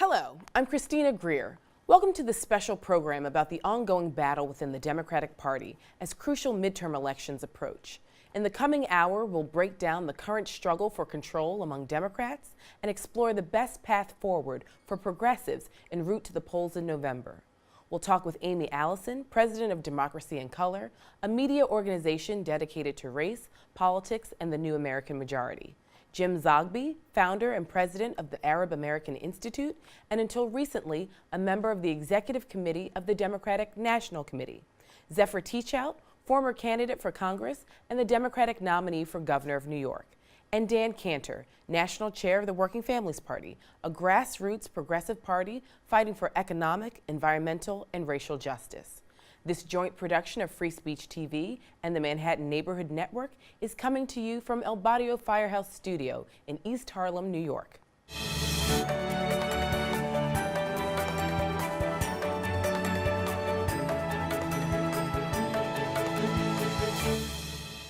Hello, I'm Christina Greer. Welcome to this special program about the ongoing battle within the Democratic Party as crucial midterm elections approach. In the coming hour, we'll break down the current struggle for control among Democrats and explore the best path forward for progressives en route to the polls in November. We'll talk with Aimee Allison, president of Democracy in Color, a media organization dedicated to race, politics, and the new American majority. Jim Zogby, founder and president of the Arab American Institute, and until recently, a member of the executive committee of the Democratic National Committee. Zephyr Teachout, former candidate for Congress and the Democratic nominee for governor of New York. And Dan Cantor, national chair of the Working Families Party, a grassroots progressive party fighting for economic, environmental, and racial justice. This joint production of Free Speech TV and the Manhattan Neighborhood Network is coming to you from El Barrio Firehouse Studio in East Harlem, New York.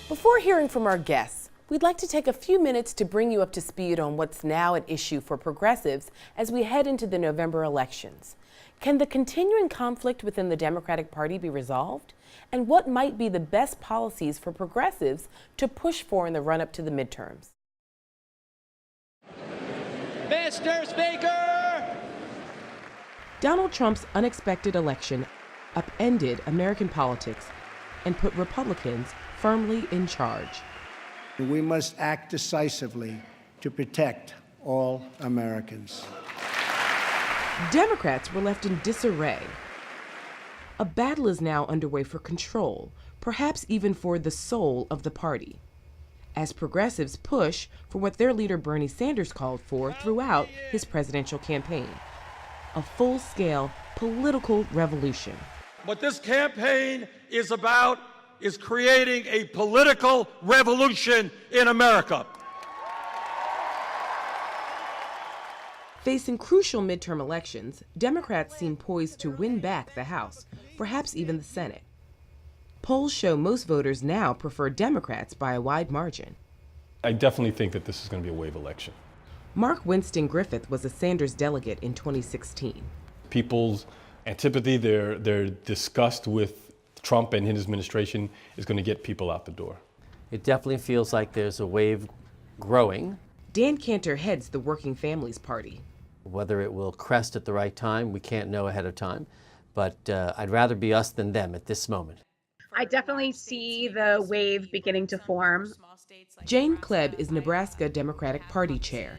Before hearing from our guests, we'd like to take a few minutes to bring you up to speed on what's now at issue for progressives as we head into the November elections. Can the continuing conflict within the Democratic Party be resolved? And what might be the best policies for progressives to push for in the run-up to the midterms? Mr. Speaker! Donald Trump's unexpected election upended American politics and put Republicans firmly in charge. We must act decisively to protect all Americans. Democrats were left in disarray. A battle is now underway for control, perhaps even for the soul of the party, as progressives push for what their leader Bernie Sanders called for throughout his presidential campaign: a full-scale political revolution. What this campaign is about is creating a political revolution in America. Facing crucial midterm elections, Democrats seem poised to win back the House, perhaps even the Senate. Polls show most voters now prefer Democrats by a wide margin. I definitely think that this is going to be a wave election. Mark Winston Griffith was a Sanders delegate in 2016. People's antipathy, their disgust with Trump and his administration is going to get people out the door. It definitely feels like there's a wave growing. Dan Cantor heads the Working Families Party. Whether it will crest at the right time, we can't know ahead of time, but I'd rather be us than them at this moment. I definitely see the wave beginning to form. Jane Klebb is Nebraska Democratic Party chair.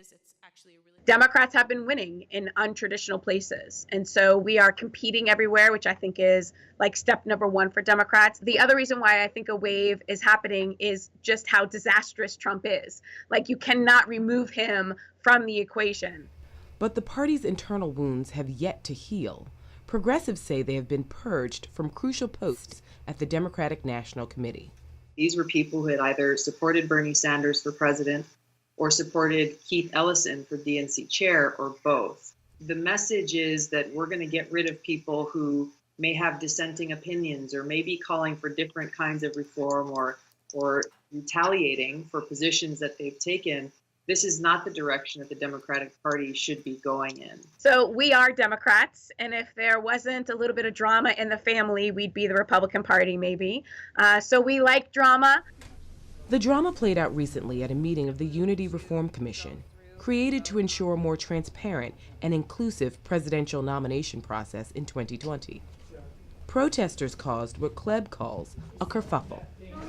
Democrats have been winning in untraditional places, and so we are competing everywhere, which I think is like step number one for Democrats. The other reason why I think a wave is happening is just how disastrous Trump is. Like, you cannot remove him from the equation. But the party's internal wounds have yet to heal. Progressives say they have been purged from crucial posts at the Democratic National Committee. These were people who had either supported Bernie Sanders for president or supported Keith Ellison for DNC chair, or both. The message is that we're going to get rid of people who may have dissenting opinions or may be calling for different kinds of reform or retaliating for positions that they've taken. This is not the direction that the Democratic Party should be going in. So we are Democrats, and if there wasn't a little bit of drama in the family, we'd be the Republican Party maybe. So we like drama. The drama played out recently at a meeting of the Unity Reform Commission, created to ensure a more transparent and inclusive presidential nomination process in 2020. Protesters caused what Klebb calls a kerfuffle.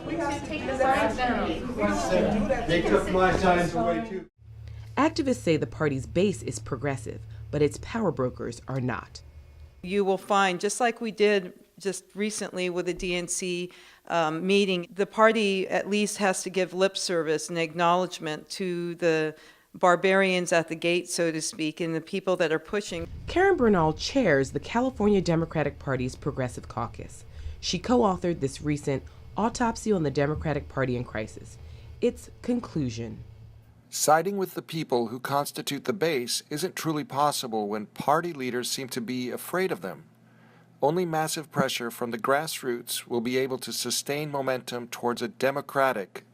We have to take the signs down. They took my signs away too. Activists say the party's base is progressive, but its power brokers are not. You will find, just like we did just recently with the DNC meeting, the party at least has to give lip service and acknowledgement to the barbarians at the gate, so to speak, and the people that are pushing. Karen Bernal chairs the California Democratic Party's Progressive Caucus. She co-authored this recent Autopsy on the Democratic Party in Crisis. Its conclusion: siding with the people who constitute the base isn't truly possible when party leaders seem to be afraid of them. Only massive pressure from the grassroots will be able to sustain momentum towards a Democratic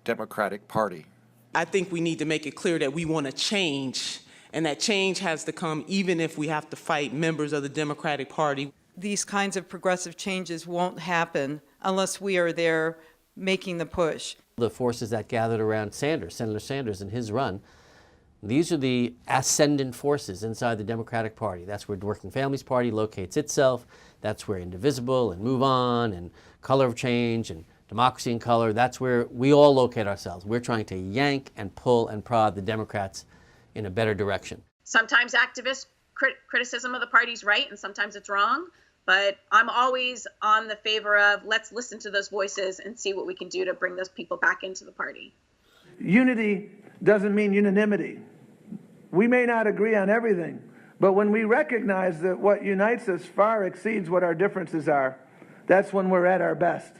Party. I think we need to make it clear that we want to change And that change has to come even if we have to fight members of the Democratic Party. These kinds of progressive changes won't happen unless we are there making the push. The forces that gathered around Sanders, Senator Sanders and his run, these are the ascendant forces inside the Democratic Party. That's where Working Families Party locates itself. That's where Indivisible and Move On and Color of Change and Democracy in Color, that's where we all locate ourselves. We're trying to yank and pull and prod the Democrats in a better direction. Sometimes activist criticism of the party's right and sometimes it's wrong, but I'm always on the favor of let's listen to those voices and see what we can do to bring those people back into the party. Unity doesn't mean unanimity. We may not agree on everything, but when we recognize that what unites us far exceeds what our differences are, that's when we're at our best.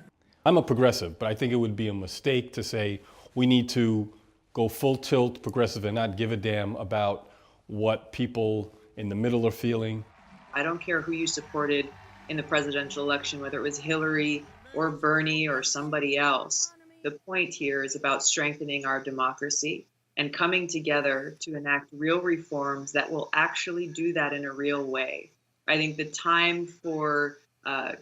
I'm a progressive, but I think it would be a mistake to say we need to go full tilt progressive and not give a damn about what people in the middle are feeling. I don't care who you supported in the presidential election, whether it was Hillary or Bernie or somebody else. The point here is about strengthening our democracy and coming together to enact real reforms that will actually do that in a real way. I think the time for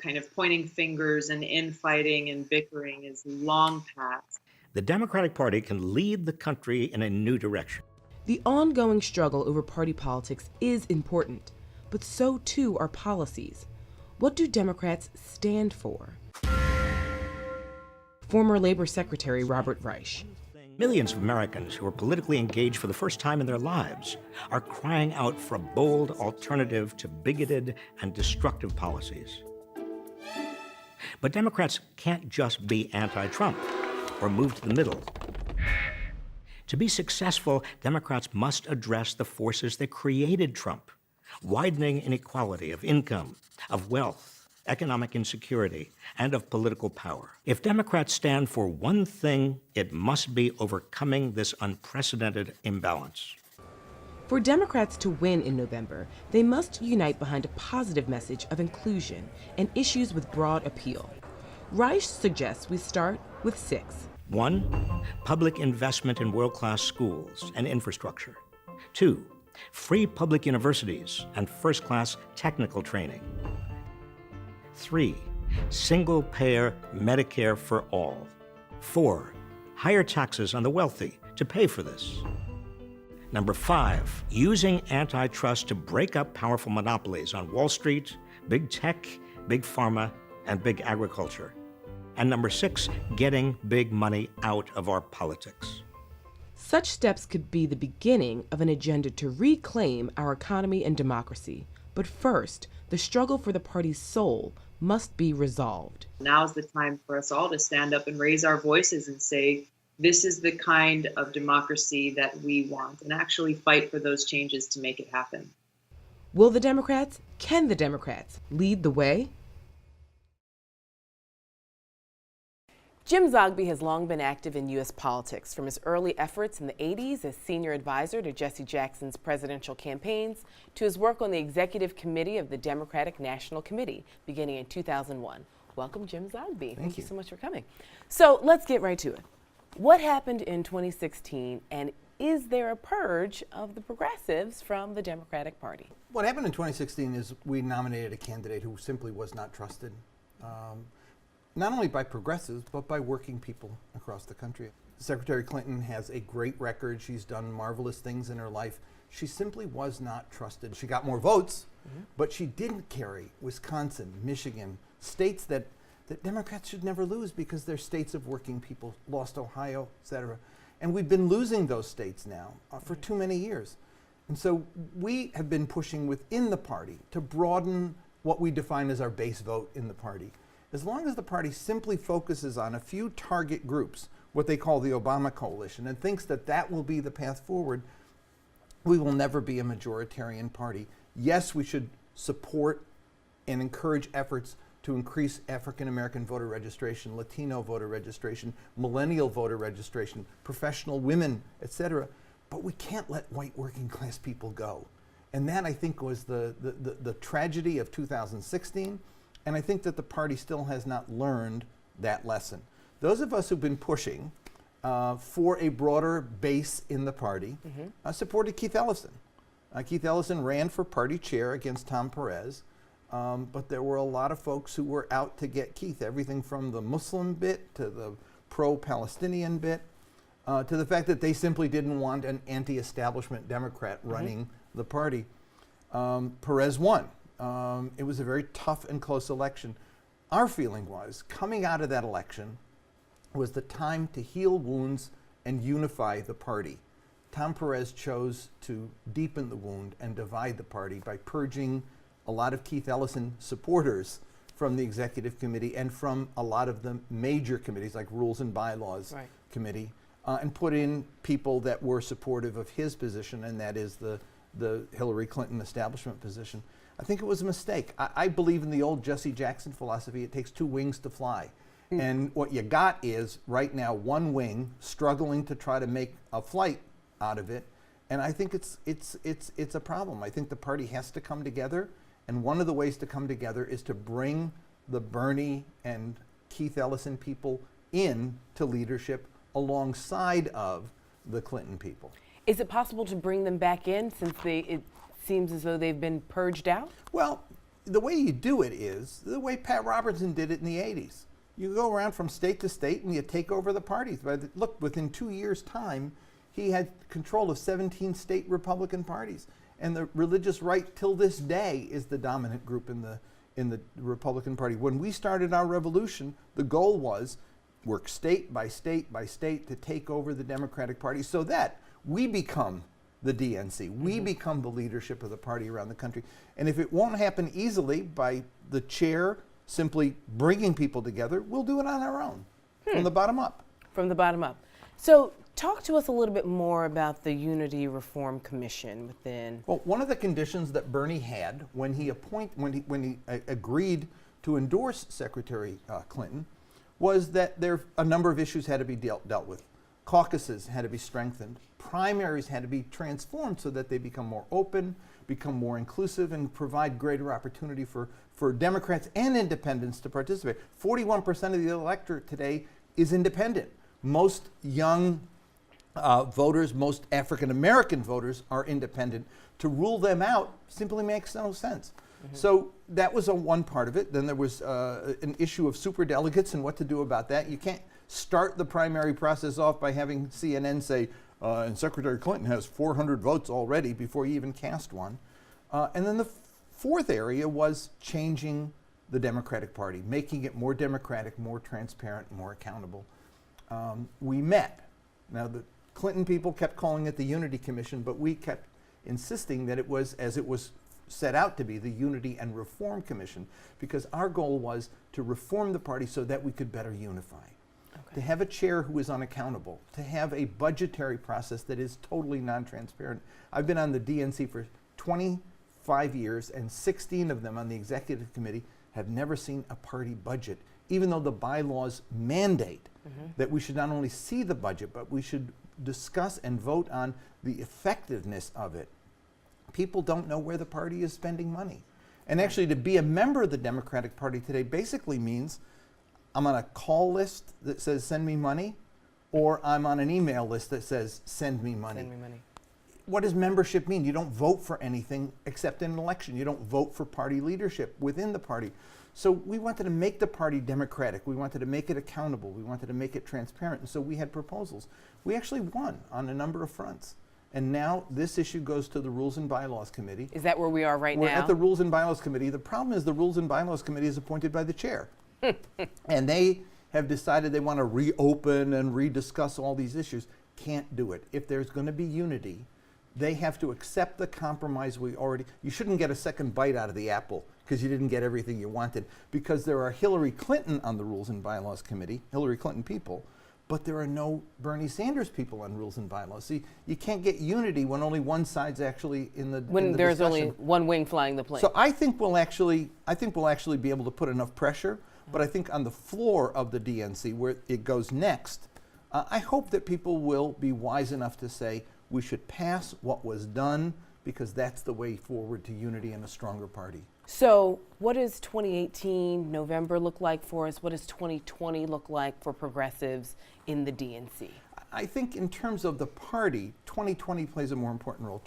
kind of pointing fingers and infighting and bickering is long past. The Democratic Party can lead the country in a new direction. The ongoing struggle over party politics is important, but so too are policies. What do Democrats stand for? Former Labor Secretary Robert Reich. Millions of Americans who are politically engaged for the first time in their lives are crying out for a bold alternative to bigoted and destructive policies. But Democrats can't just be anti-Trump or move to the middle. To be successful, Democrats must address the forces that created Trump, widening inequality of income, of wealth, economic insecurity, and of political power. If Democrats stand for one thing, it must be overcoming this unprecedented imbalance. For Democrats to win in November, they must unite behind a positive message of inclusion and issues with broad appeal. Reich suggests we start with 6. 1, public investment in world-class schools and infrastructure. 2, free public universities and first-class technical training. 3, single-payer Medicare for all. 4, higher taxes on the wealthy to pay for this. Number 5, using antitrust to break up powerful monopolies on Wall Street, big tech, big pharma, and big agriculture. And number 6, getting big money out of our politics. Such steps could be the beginning of an agenda to reclaim our economy and democracy. But first, the struggle for the party's soul must be resolved. Now's the time for us all to stand up and raise our voices and say, this is the kind of democracy that we want, and actually fight for those changes to make it happen. Will the Democrats, can the Democrats lead the way? Jim Zogby has long been active in U.S. politics, from his early efforts in the 80s as senior advisor to Jesse Jackson's presidential campaigns, to his work on the executive committee of the Democratic National Committee, beginning in 2001. Welcome, Jim Zogby. Thank you so much for coming. So let's get right to it. What happened in 2016, and is there a purge of the progressives from the Democratic Party? What happened in 2016 is we nominated a candidate who simply was not trusted. Not only by progressives, but by working people across the country. Secretary Clinton has a great record. She's done marvelous things in her life. She simply was not trusted. She got more votes, but she didn't carry Wisconsin, Michigan, states that Democrats should never lose because they're states of working people, lost Ohio, et cetera. And we've been losing those states now for too many years. And so we have been pushing within the party to broaden what we define as our base vote in the party. As long as the party simply focuses on a few target groups, what they call the Obama coalition, and thinks that that will be the path forward, we will never be a majoritarian party. Yes, we should support and encourage efforts to increase African American voter registration, Latino voter registration, millennial voter registration, professional women, etc. But we can't let white working class people go. And that, I think, was the tragedy of 2016. And I think that the party still has not learned that lesson. Those of us who've been pushing for a broader base in the party supported Keith Ellison. Keith Ellison ran for party chair against Tom Perez, but there were a lot of folks who were out to get Keith, everything from the Muslim bit to the pro-Palestinian bit, to the fact that they simply didn't want an anti-establishment Democrat running the party. Perez won. It was a very tough and close election. Our feeling was, coming out of that election, was the time to heal wounds and unify the party. Tom Perez chose to deepen the wound and divide the party by purging a lot of Keith Ellison supporters from the executive committee and from a lot of the major committees like Rules and Bylaws Committee, and put in people that were supportive of his position, and that is the Hillary Clinton establishment position. I think it was a mistake. I believe in the old Jesse Jackson philosophy, it takes 2 wings to fly. And what you got is, right now, 1 wing struggling to try to make a flight out of it. And I think it's a problem. I think the party has to come together. And one of the ways to come together is to bring the Bernie and Keith Ellison people in to leadership alongside of the Clinton people. Is it possible to bring them back in since it seems as though they've been purged out? Well, the way you do it is the way Pat Robertson did it in the 80s. You go around from state to state and you take over the parties. Look, within 2 years' time, he had control of 17 state Republican parties. And the religious right till this day is the dominant group in the Republican Party. When we started our revolution, the goal was work state by state by state to take over the Democratic Party so that we become the DNC. We become the leadership of the party around the country. And if it won't happen easily by the chair simply bringing people together, we'll do it on our own, from the bottom up. From the bottom up. So talk to us a little bit more about the Unity Reform Commission within. Well, one of the conditions that Bernie had when he agreed to endorse Secretary Clinton was that a number of issues had to be dealt with. Caucuses had to be strengthened. Primaries had to be transformed so that they become more open, become more inclusive, and provide greater opportunity for Democrats and independents to participate. 41% of the electorate today is independent. Most young voters, most African American voters are independent. To rule them out simply makes no sense. So that was one part of it. Then there was an issue of superdelegates and what to do about that. You can't start the primary process off by having CNN say, and Secretary Clinton has 400 votes already before you even cast one. And then the fourth area was changing the Democratic Party, making it more democratic, more transparent, more accountable. We met. Now, the Clinton people kept calling it the Unity Commission, but we kept insisting that it was, as it was set out to be, the Unity and Reform Commission, because our goal was to reform the party so that we could better unify. To have a chair who is unaccountable, to have a budgetary process that is totally non-transparent. I've been on the DNC for 25 years, and 16 of them on the executive committee have never seen a party budget, even though the bylaws mandate that we should not only see the budget, but we should discuss and vote on the effectiveness of it. People don't know where the party is spending money. And actually, to be a member of the Democratic Party today basically means I'm on a call list that says send me money, or I'm on an email list that says send me money. Send me money. What does membership mean? You don't vote for anything except in an election. You don't vote for party leadership within the party. So we wanted to make the party democratic. We wanted to make it accountable. We wanted to make it transparent. And so we had proposals. We actually won on a number of fronts. And now this issue goes to the Rules and Bylaws Committee. Is that where we are right now? We're at the Rules and Bylaws Committee. The problem is the Rules and Bylaws Committee is appointed by the chair. And they have decided they want to reopen and rediscuss all these issues. Can't do it. If there's going to be unity, they have to accept the compromise you shouldn't get a second bite out of the apple because you didn't get everything you wanted, because there are Hillary Clinton on the Rules and Bylaws Committee, Hillary Clinton people, but there are no Bernie Sanders people on Rules and Bylaws. See, you can't get unity when only one side's actually in the when there's only one wing flying the plane. So I think we'll actually be able to put enough pressure, but I think on the floor of the DNC where it goes next, I hope that people will be wise enough to say we should pass what was done, because that's the way forward to unity and a stronger party. So what does 2018 November look like for us? What does 2020 look like for progressives in the DNC? I think in terms of the party, 2020 plays a more important role.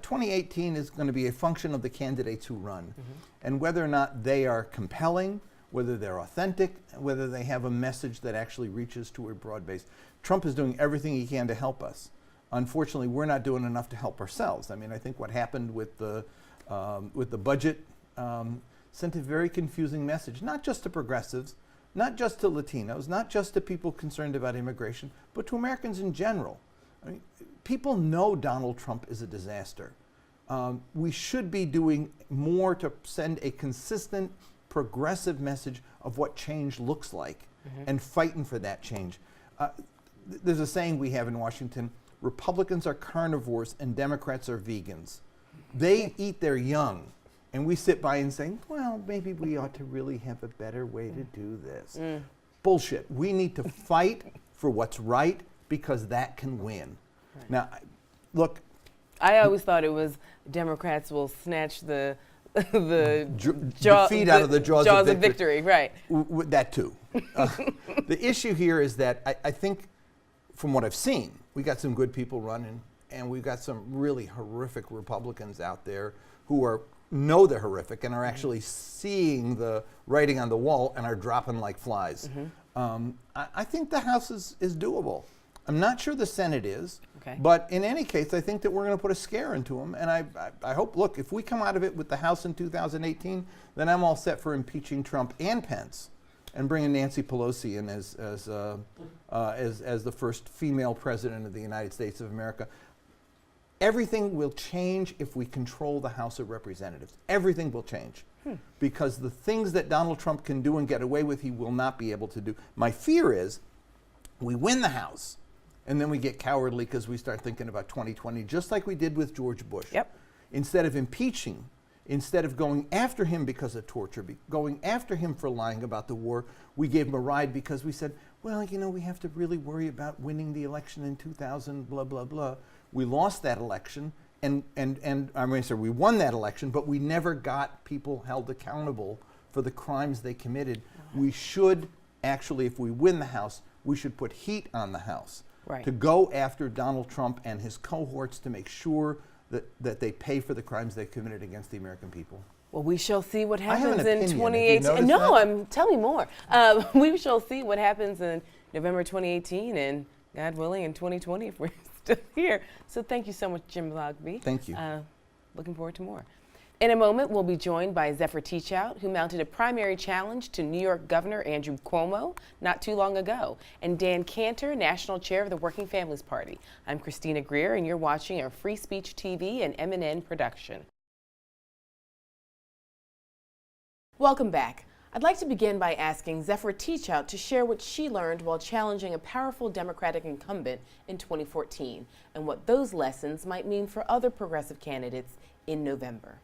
2018 is going to be a function of the candidates who run, and whether or not they are compelling, whether they're authentic, whether they have a message that actually reaches to a broad base. Trump is doing everything he can to help us. Unfortunately, we're not doing enough to help ourselves. I mean, I think what happened with the budget sent a very confusing message, not just to progressives, not just to Latinos, not just to people concerned about immigration, but to Americans in general. I mean, people know Donald Trump is a disaster. We should be doing more to send a consistent, progressive message of what change looks like and fighting for that change. There's a saying we have in Washington, Republicans are carnivores and Democrats are vegans. They eat their young, and we sit by and say, well, maybe we ought to really have a better way to do this. Bullshit. We need to fight for what's right because that can win. Now, look. I always thought it was Democrats will snatch the defeat out of the jaws of victory. Right. That too. The issue here is that I think, from what I've seen, we got some good people running, and we've got some really horrific Republicans out there who know they're horrific and are actually seeing the writing on the wall and are dropping like flies. I think the House is doable. I'm not sure the Senate is, but in any case, I think that we're going to put a scare into them. And I hope, look, if we come out of it with the House in 2018, then I'm all set for impeaching Trump and Pence and bringing Nancy Pelosi in as the first female president of the United States of America. Everything will change if we control the House of Representatives. Everything will change. Because the things that Donald Trump can do and get away with, he will not be able to do. My fear is we win the House, and then we get cowardly because we start thinking about 2020, just like we did with George Bush. Instead of impeaching, instead of going after him because of torture, going after him for lying about the war, we gave him a ride because we said, well, you know, we have to really worry about winning the election in 2000, blah, blah, blah. We lost that election, and I'm going to say we won that election, but we never got people held accountable for the crimes they committed. We should actually, if we win the House, we should put heat on the House to go after Donald Trump and his cohorts to make sure that they pay for the crimes they committed against the American people. Well, we shall see what happens I have an in opinion. 2018. No, tell me more. We shall see what happens in November 2018 and, God willing, in 2020 if we're still here. So thank you so much, Jim Zogby. Thank you. Looking forward to more. In a moment, we'll be joined by Zephyr Teachout, who mounted a primary challenge to New York Governor Andrew Cuomo not too long ago, and Dan Cantor, National Chair of the Working Families Party. I'm Christina Greer, and you're watching a Free Speech TV and MNN production. Welcome back. I'd like to begin by asking Zephyr Teachout to share what she learned while challenging a powerful Democratic incumbent in 2014, and what those lessons might mean for other progressive candidates in November.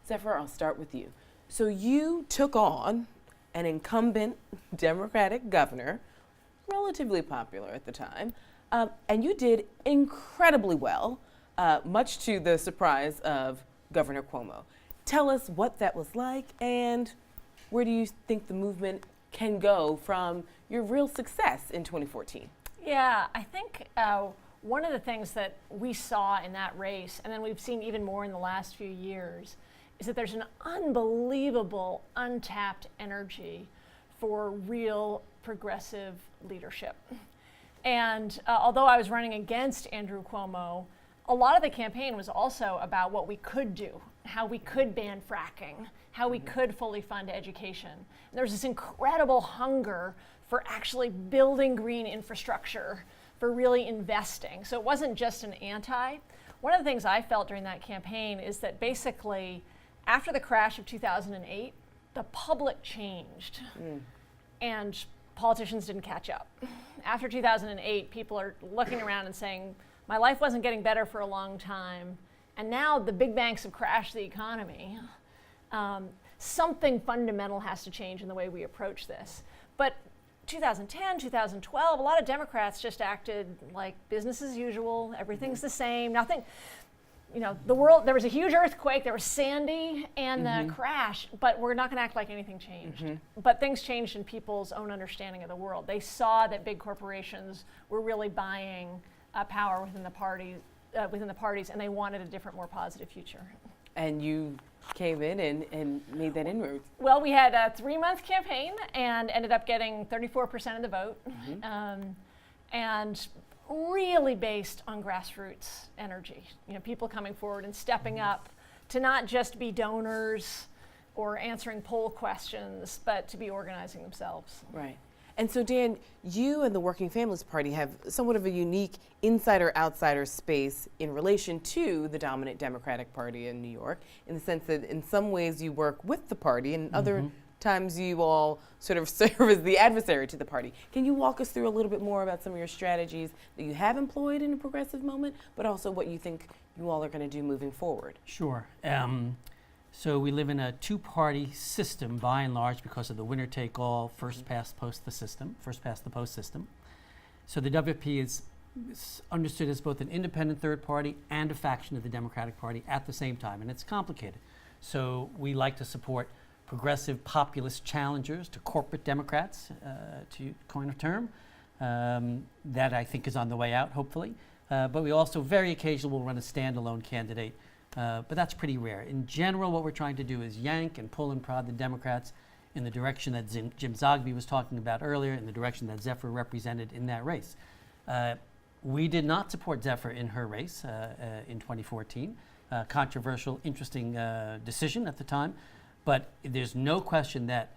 Zephyr, I'll start with you. So you took on an incumbent Democratic governor, relatively popular at the time, and you did incredibly well, much to the surprise of Governor Cuomo. Tell us what that was like, and where do you think the movement can go from your real success in 2014? Yeah, I think one of the things that we saw in that race, and then we've seen even more in the last few years, is that there's an unbelievable untapped energy for real progressive leadership. And although I was running against Andrew Cuomo, a lot of the campaign was also about what we could do, how we could ban fracking, how we could fully fund education. And there's this incredible hunger for actually building green infrastructure, for really investing. So it wasn't just an anti. One of the things I felt during that campaign is that basically after the crash of 2008, the public changed and politicians didn't catch up. After 2008, people are looking around and saying, my life wasn't getting better for a long time, and now the big banks have crashed the economy. Something fundamental has to change in the way we approach this. But 2010, 2012, a lot of Democrats just acted like business as usual, everything's the same, nothing. You know, the world, there was a huge earthquake, there was Sandy and the crash, but we're not going to act like anything changed. But things changed in people's own understanding of the world. They saw that big corporations were really buying power within the party within the parties, and they wanted a different, more positive future. And you came in and made that inroad. Well, we had a 3-month campaign and ended up getting 34% of the vote, and really based on grassroots energy. You know, people coming forward and stepping up to not just be donors or answering poll questions, but to be organizing themselves. Right. And so, Dan, you and the Working Families Party have somewhat of a unique insider-outsider space in relation to the dominant Democratic Party in New York, in the sense that in some ways you work with the party, and other times you all sort of serve as the adversary to the party. Can you walk us through a little bit more about some of your strategies that you have employed in a progressive moment, but also what you think you all are going to do moving forward? Sure. So we live in a two-party system by and large because of the winner-take-all, first past the post system. So the WP is understood as both an independent third party and a faction of the Democratic Party at the same time, and it's complicated. So we like to support progressive populist challengers to corporate Democrats, to coin a term, that I think is on the way out, hopefully. But we also very occasionally will run a standalone candidate. But that's pretty rare. In general, what we're trying to do is yank and pull and prod the Democrats in the direction that Jim Zogby was talking about earlier, in the direction that Zephyr represented in that race. We did not support Zephyr in her race in 2014. Controversial, interesting decision at the time. But there's no question that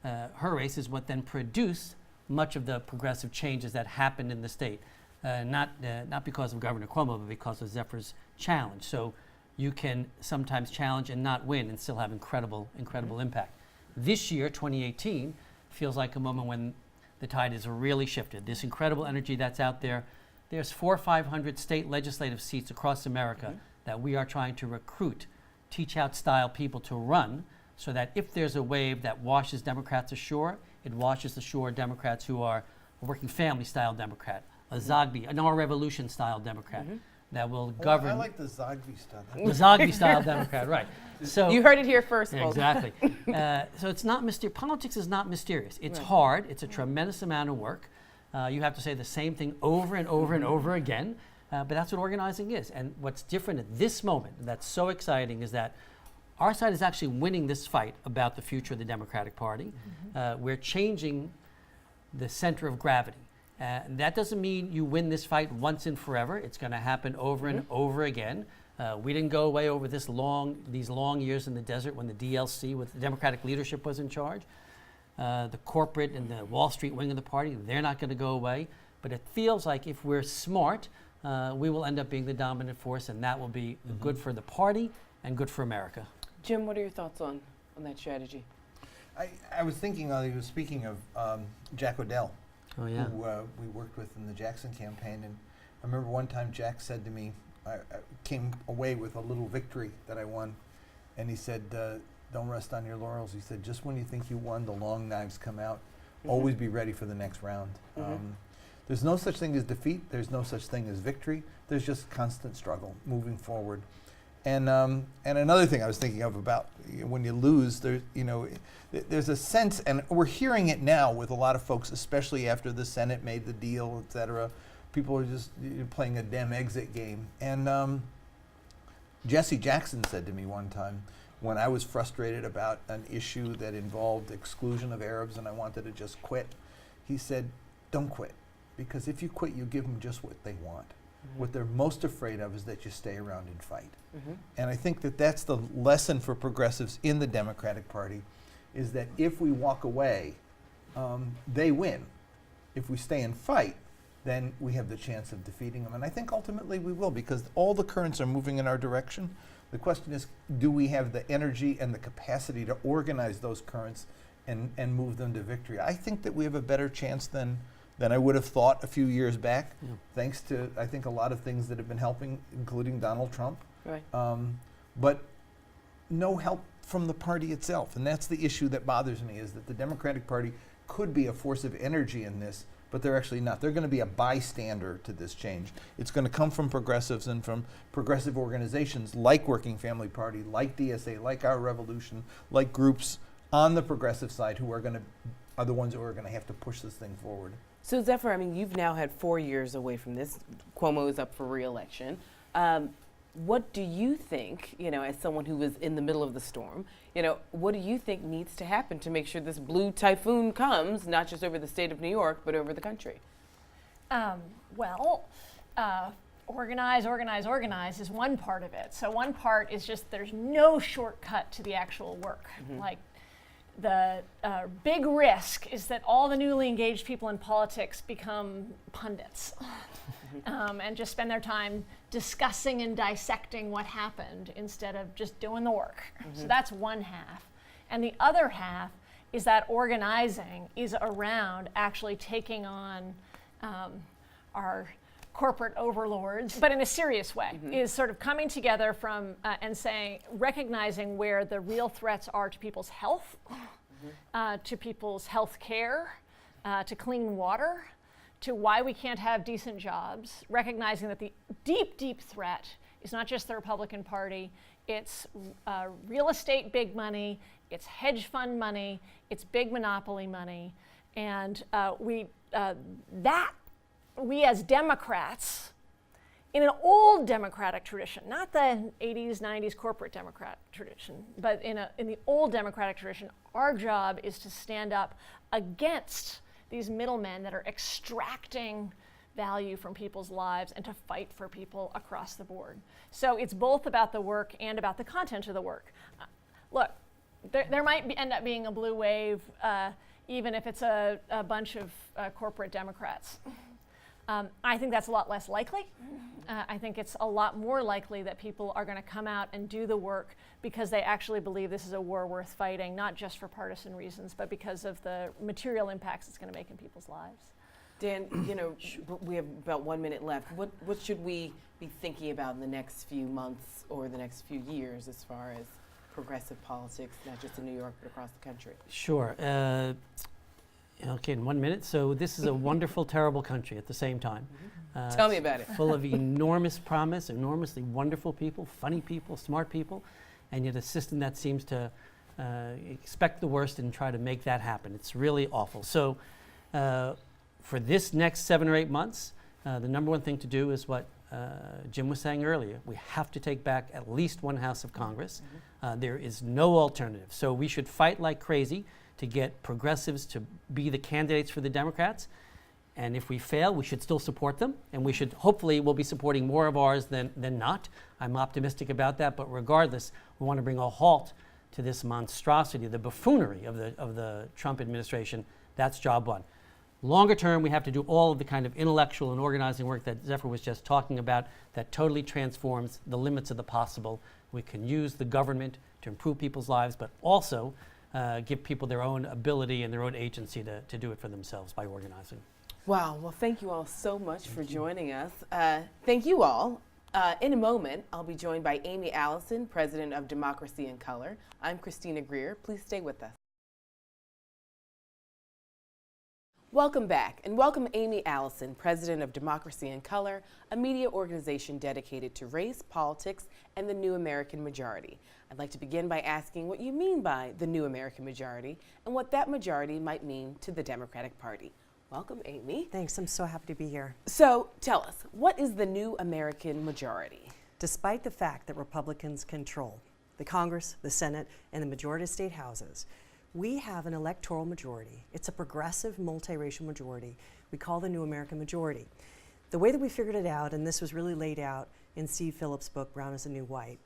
her race is what then produced much of the progressive changes that happened in the state. Not because of Governor Cuomo, but because of Zephyr's challenge. So you can sometimes challenge and not win and still have incredible impact. This year, 2018, feels like a moment when the tide has really shifted. This incredible energy that's out there. There's 400 or 500 state legislative seats across America that we are trying to recruit Teachout style people to run, so that if there's a wave that washes Democrats ashore, it washes ashore Democrats who are a working family style Democrat, a Zogby, an Our Revolution style Democrat. That will govern. I like the Zogby style. The Zogby style Democrat, right? So you heard it here first, folks. Exactly. So it's not mysterious. Politics is not mysterious. It's hard. It's a tremendous amount of work. You have to say the same thing over and over and over again. But that's what organizing is. And what's different at this moment that's so exciting is that our side is actually winning this fight about the future of the Democratic Party. We're changing the center of gravity. That doesn't mean you win this fight once and forever. It's going to happen over and over again. We didn't go away over these long years in the desert when the DLC with the Democratic leadership was in charge. The corporate and the Wall Street wing of the party, they're not going to go away. But it feels like if we're smart, we will end up being the dominant force, and that will be good for the party and good for America. Jim, what are your thoughts on that strategy? I was thinking, you were speaking of Jack Odell. Oh, yeah. Who we worked with in the Jackson campaign. And I remember one time Jack said to me, I came away with a little victory that I won. And he said, don't rest on your laurels. He said, just when you think you won, the long knives come out. Always be ready for the next round. There's no such thing as defeat. There's no such thing as victory. There's just constant struggle moving forward. And another thing I was thinking of about when you lose, there's a sense, and we're hearing it now with a lot of folks, especially after the Senate made the deal, et cetera. People are just playing a Dem exit game. And Jesse Jackson said to me one time, when I was frustrated about an issue that involved exclusion of Arabs and I wanted to just quit, he said, don't quit. Because if you quit, you give them just what they want. What they're most afraid of is that you stay around and fight. And I think that that's the lesson for progressives in the Democratic Party, is that if we walk away, they win. If we stay and fight, then we have the chance of defeating them. And I think ultimately we will, because all the currents are moving in our direction. The question is, do we have the energy and the capacity to organize those currents and move them to victory? I think that we have a better chance than I would have thought a few years back, thanks to, I think, a lot of things that have been helping, including Donald Trump. Right. But no help from the party itself. And that's the issue that bothers me, is that the Democratic Party could be a force of energy in this, but they're actually not. They're going to be a bystander to this change. It's going to come from progressives and from progressive organizations like Working Family Party, like DSA, like Our Revolution, like groups on the progressive side who are the ones who are going to have to push this thing forward. So Zephyr, I mean, you've now had 4 years away from this. Cuomo is up for re-election. What do you think, as someone who was in the middle of the storm, what do you think needs to happen to make sure this blue typhoon comes, not just over the state of New York, but over the country? Organize is one part of it. So one part is just there's no shortcut to the actual work. Like the big risk is that all the newly engaged people in politics become pundits and just spend their time discussing and dissecting what happened instead of just doing the work. So that's one half. And the other half is that organizing is around actually taking on our corporate overlords, but in a serious way, is sort of coming together from and saying, recognizing where the real threats are to people's health, to people's health care, to clean water, to why we can't have decent jobs, recognizing that the deep, deep threat is not just the Republican Party, it's real estate big money, it's hedge fund money, it's big monopoly money, and we as Democrats, in an old Democratic tradition, not the 80s, 90s corporate Democrat tradition, but in the old Democratic tradition, our job is to stand up against these middlemen that are extracting value from people's lives and to fight for people across the board. So it's both about the work and about the content of the work. Look, there might end up being a blue wave, even if it's a bunch of corporate Democrats. I think that's a lot less likely. I think it's a lot more likely that people are going to come out and do the work because they actually believe this is a war worth fighting, not just for partisan reasons, but because of the material impacts it's going to make in people's lives. Dan, we have about 1 minute left. What should we be thinking about in the next few months or the next few years as far as progressive politics, not just in New York, but across the country? Sure. Okay, in 1 minute. So this is a wonderful, terrible country at the same time. Tell me about it. Full of enormous promise, enormously wonderful people, funny people, smart people, and yet a system that seems to expect the worst and try to make that happen. It's really awful. So for this next 7 or 8 months, the number one thing to do is what Jim was saying earlier. We have to take back at least one house of Congress. There is no alternative. So we should fight like crazy to get progressives to be the candidates for the Democrats. And if we fail, we should still support them. And we should, hopefully, we'll be supporting more of ours than not. I'm optimistic about that. But regardless, we want to bring a halt to this monstrosity, the buffoonery of the Trump administration. That's job one. Longer term, we have to do all of the kind of intellectual and organizing work that Zephyr was just talking about that totally transforms the limits of the possible. We can use the government to improve people's lives, but also give people their own ability and their own agency to do it for themselves by organizing. Wow. Well, thank you all so much for joining us. Thank you all. In a moment, I'll be joined by Aimee Allison, President of Democracy in Color. I'm Christina Greer. Please stay with us. Welcome back, and welcome Aimee Allison, President of Democracy in Color, a media organization dedicated to race, politics, and the new American majority. I'd like to begin by asking what you mean by the new American majority and what that majority might mean to the Democratic Party. Welcome, Aimee. Thanks, I'm so happy to be here. So tell us, what is the new American majority? Despite the fact that Republicans control the Congress, the Senate, and the majority of state houses, we have an electoral majority. It's a progressive, multiracial majority. We call the new American majority. The way that we figured it out, and this was really laid out in Steve Phillips' book, Brown is the New White,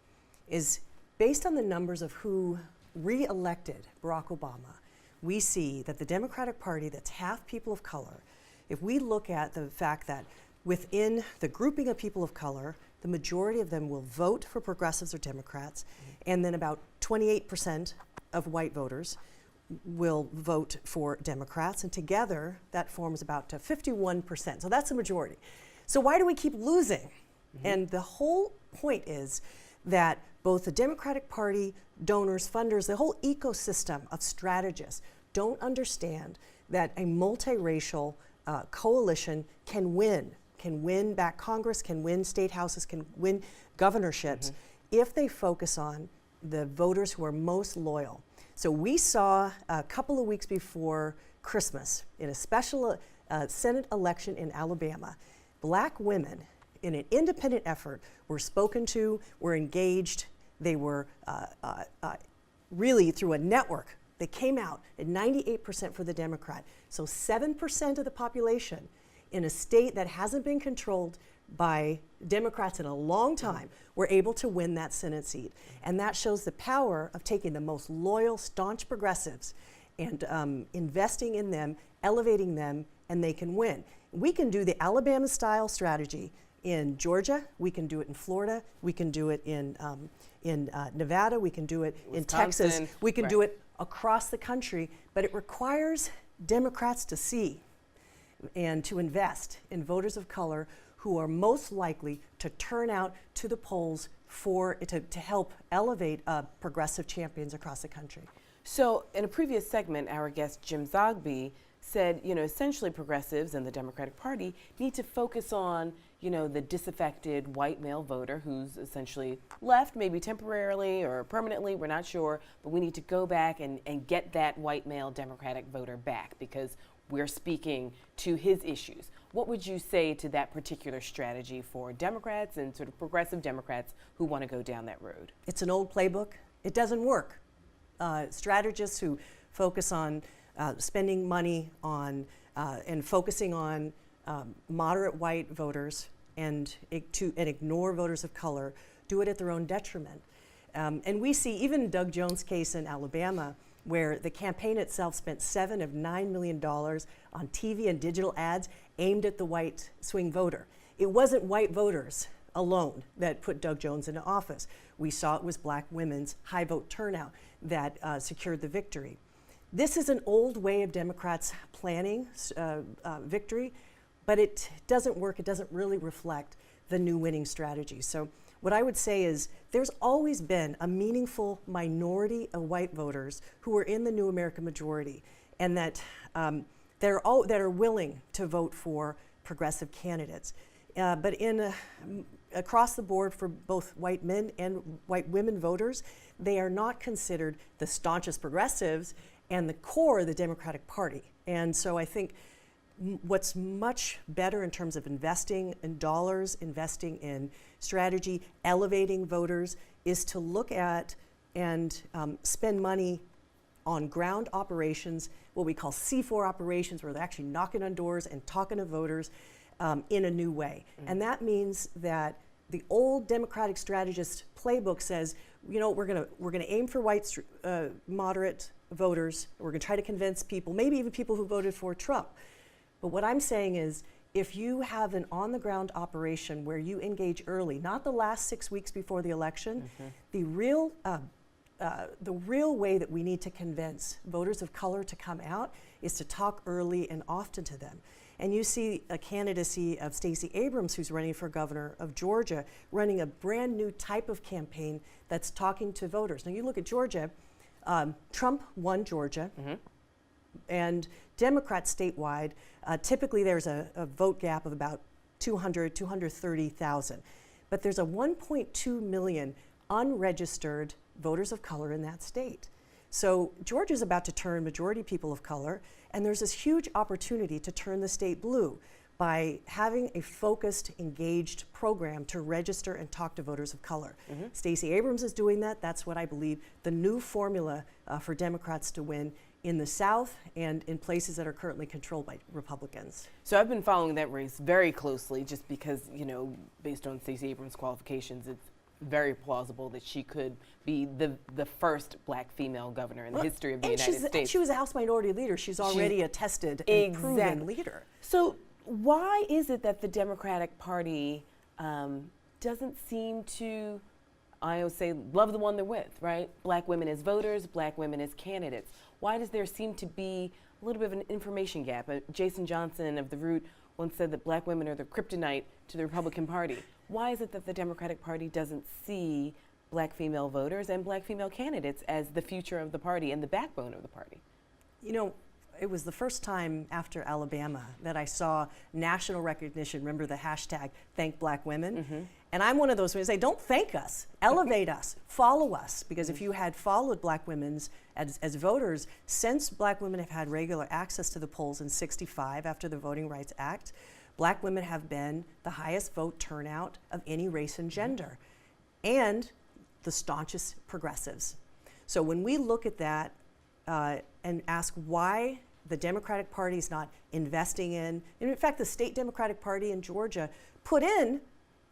is based on the numbers of who re-elected Barack Obama. We see that the Democratic Party that's half people of color, if we look at the fact that within the grouping of people of color, the majority of them will vote for progressives or Democrats, and then about 28% of white voters will vote for Democrats, and together that forms about 51%. So that's the majority. So why do we keep losing? And the whole point is that both the Democratic Party, donors, funders, the whole ecosystem of strategists don't understand that a multiracial coalition can win back Congress, can win state houses, can win governorships if they focus on the voters who are most loyal. So we saw a couple of weeks before Christmas in a special Senate election in Alabama, black women in an independent effort, were spoken to, were engaged. They were really through a network. They came out at 98% for the Democrat. So 7% of the population in a state that hasn't been controlled by Democrats in a long time were able to win that Senate seat. And that shows the power of taking the most loyal, staunch progressives and investing in them, elevating them, and they can win. We can do the Alabama-style strategy in Georgia. We can do it in Florida. We can do it in Nevada. We can do it in Texas. We can do it across the country. But it requires Democrats to see and to invest in voters of color who are most likely to turn out to the polls to help elevate progressive champions across the country. So in a previous segment, our guest Jim Zogby said, essentially progressives and the Democratic Party need to focus on, the disaffected white male voter who's essentially left, maybe temporarily or permanently, we're not sure, but we need to go back and get that white male Democratic voter back because we're speaking to his issues. What would you say to that particular strategy for Democrats and sort of progressive Democrats who want to go down that road? It's an old playbook. It doesn't work. Strategists who focus on spending money on and focusing on moderate white voters and ignore voters of color do it at their own detriment. And we see even Doug Jones' case in Alabama, where the campaign itself spent $7 of $9 million on TV and digital ads aimed at the white swing voter. It wasn't white voters alone that put Doug Jones into office. We saw it was black women's high vote turnout that secured the victory. This is an old way of Democrats planning victory, but it doesn't work. It doesn't really reflect the new winning strategy. So what I would say is there's always been a meaningful minority of white voters who are in the new American majority and that that are willing to vote for progressive candidates. But across the board for both white men and white women voters, they are not considered the staunchest progressives and the core of the Democratic Party. And so I think what's much better in terms of investing in dollars, investing in strategy, elevating voters, is to look at and spend money on ground operations, what we call C4 operations, where they're actually knocking on doors and talking to voters in a new way. And that means that the old Democratic strategist playbook says, we're gonna aim for white moderate voters. We're gonna try to convince people, maybe even people who voted for Trump. But what I'm saying is, if you have an on-the-ground operation where you engage early, not the last 6 weeks before the election, the real way that we need to convince voters of color to come out is to talk early and often to them. And you see a candidacy of Stacey Abrams, who's running for governor of Georgia, running a brand new type of campaign that's talking to voters. Now you look at Georgia, Trump won Georgia, and Democrats statewide, typically there's a vote gap of about 230,000. But there's a 1.2 million unregistered voters of color in that state. So Georgia's about to turn majority people of color, and there's this huge opportunity to turn the state blue by having a focused, engaged program to register and talk to voters of color. Stacey Abrams is doing that. That's what I believe the new formula for Democrats to win in the South and in places that are currently controlled by Republicans. So I've been following that race very closely just because, based on Stacey Abrams' qualifications, it's very plausible that she could be the first black female governor in the history of the United States. She was a House Minority Leader. She's already a tested and proven leader. So why is it that the Democratic Party doesn't seem to, I would say, love the one they're with, right? Black women as voters, black women as candidates. Why does there seem to be a little bit of an information gap? Jason Johnson of The Root once said that black women are the kryptonite to the Republican Party. Why is it that the Democratic Party doesn't see black female voters and black female candidates as the future of the party and the backbone of the party? It was the first time after Alabama that I saw national recognition. Remember the hashtag Thank Black Women? And I'm one of those women who say, don't thank us, elevate us, follow us. Because if you had followed black women as voters, since black women have had regular access to the polls in '65 after the Voting Rights Act, Black women have been the highest vote turnout of any race and gender, and the staunchest progressives. So when we look at that and ask why the Democratic Party is not investing in fact, the state Democratic Party in Georgia put in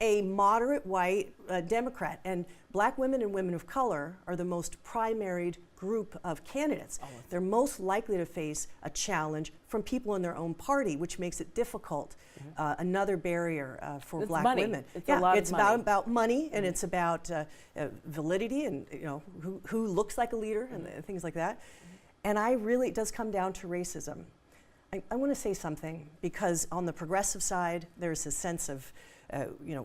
a moderate white Democrat, and Black women and women of color are the most primaried group of candidates. They're most likely to face a challenge from people in their own party, which makes it difficult. Another barrier for Black money. women. It's a lot it's of money. about money, and it's about validity, and who looks like a leader, and things like that. And it does come down to racism. I want to say something, because on the progressive side, there's a sense of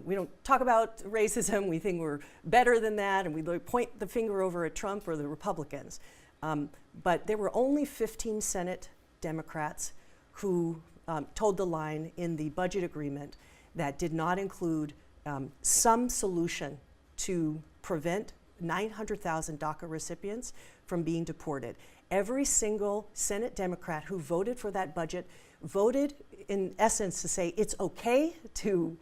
we don't talk about racism. We think we're better than that, and we point the finger over at Trump or the Republicans. But there were only 15 Senate Democrats who toed the line in the budget agreement that did not include some solution to prevent 900,000 DACA recipients from being deported. Every single Senate Democrat who voted for that budget voted, in essence, to say it's okay to